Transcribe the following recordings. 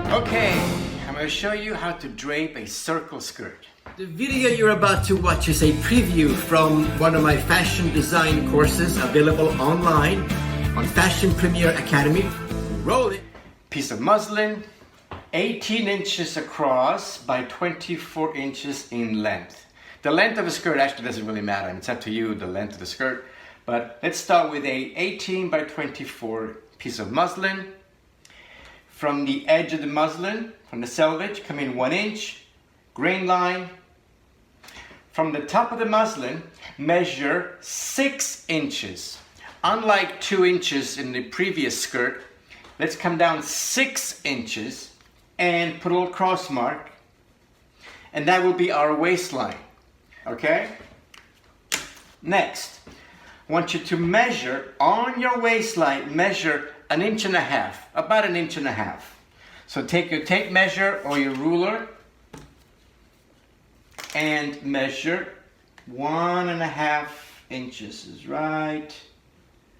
Okay, I'm going to show you how to drape a circle skirt. The video you're about to watch is a preview from one of my fashion design courses available online on Fashion Premier Academy. Roll it! Piece of muslin, 18 inches across by 24 inches in length. The length of a skirt actually doesn't really matter. It's up to you, the length of the skirt. But let's start with a 18 by 24 piece of muslin. From the edge of the muslin, from the selvage, come in 1 inch, grain line. From the top of the muslin, measure 6 inches. Unlike 2 inches in the previous skirt, let's come down 6 inches and put a little cross mark, and that will be our waistline. Okay? Next, I want you to measure on your waistline, measure 1.5 inches, about 1.5 inches. So take your tape measure or your ruler and measure 1.5 inches is right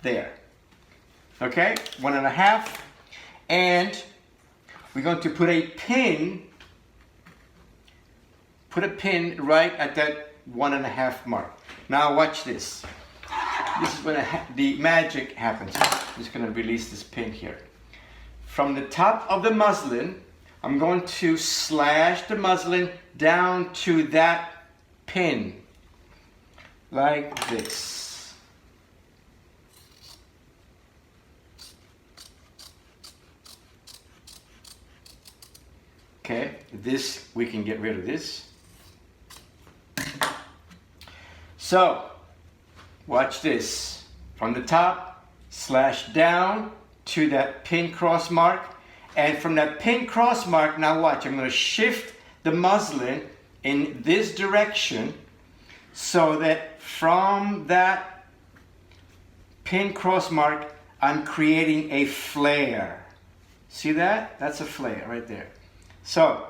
there. Okay, 1.5, and we're going to put a pin right at that 1.5 mark. Now watch this. This is when the magic happens. I'm just going to release this pin here. From the top of the muslin, I'm going to slash the muslin down to that pin, like this. Okay, this, we can get rid of this. So, watch this. From the top, slash down to that pin cross mark. And from that pin cross mark, now watch, I'm going to shift the muslin in this direction so that from that pin cross mark, I'm creating a flare. See that? That's a flare right there. So,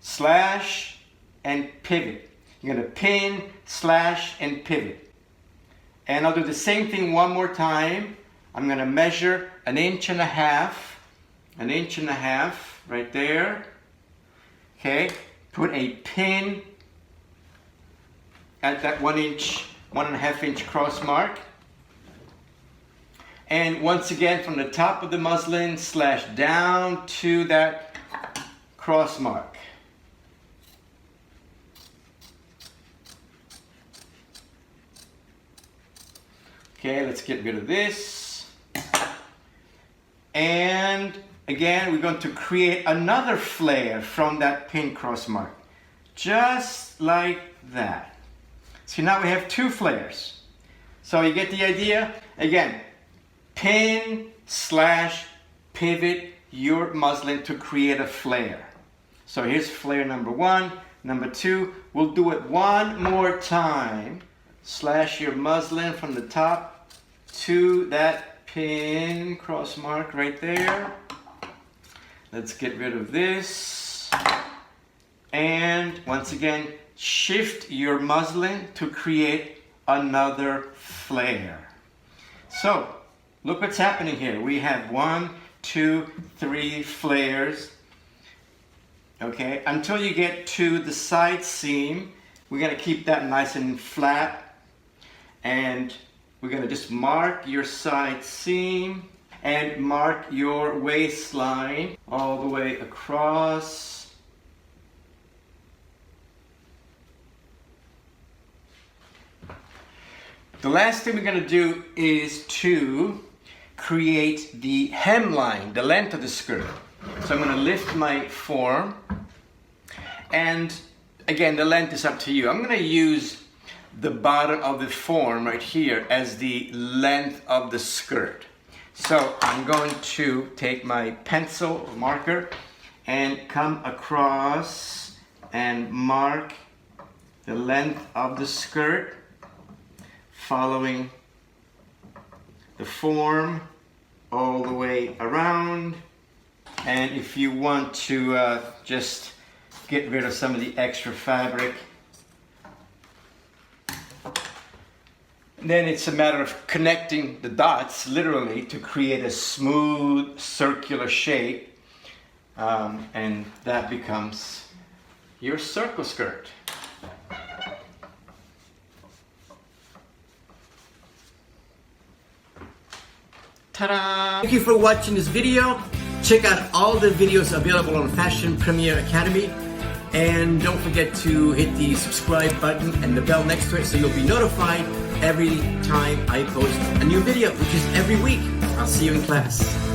slash and pivot. You're going to pin, slash, and pivot. And I'll do the same thing one more time. I'm going to measure 1.5 inches, 1.5 inches right there. Okay, put a pin at that 1.5 inch cross mark. And once again, from the top of the muslin, slash down to that cross mark. Okay, let's get rid of this. And again, we're going to create another flare from that pin cross mark. Just like that. See, now we have 2 flares. So you get the idea? Again, pin, slash, pivot your muslin to create a flare. So here's flare number 1. Number 2, we'll do it one more time. Slash your muslin from the top to that pin cross mark right there. Let's get rid of this. And once again, shift your muslin to create another flare. So, look what's happening here. We have 1, 2, 3 flares. Okay, until you get to the side seam, we're going to keep that nice and flat. And we're going to just mark your side seam and mark your waistline all the way across. The last thing we're going to do is to create the hemline, the length of the skirt. So I'm going to lift my form, and again, the length is up to you. I'm going to use the bottom of the form right here as the length of the skirt. So I'm going to take my pencil marker and come across and mark the length of the skirt following the form all the way around. And if you want to just get rid of some of the extra fabric, then it's a matter of connecting the dots literally to create a smooth circular shape. and that becomes your circle skirt. Ta-da! Thank you for watching this video. Check out all the videos available on Fashion Premier Academy. And don't forget to hit the subscribe button and the bell next to it so you'll be notified every time I post a new video, which is every week. I'll see you in class.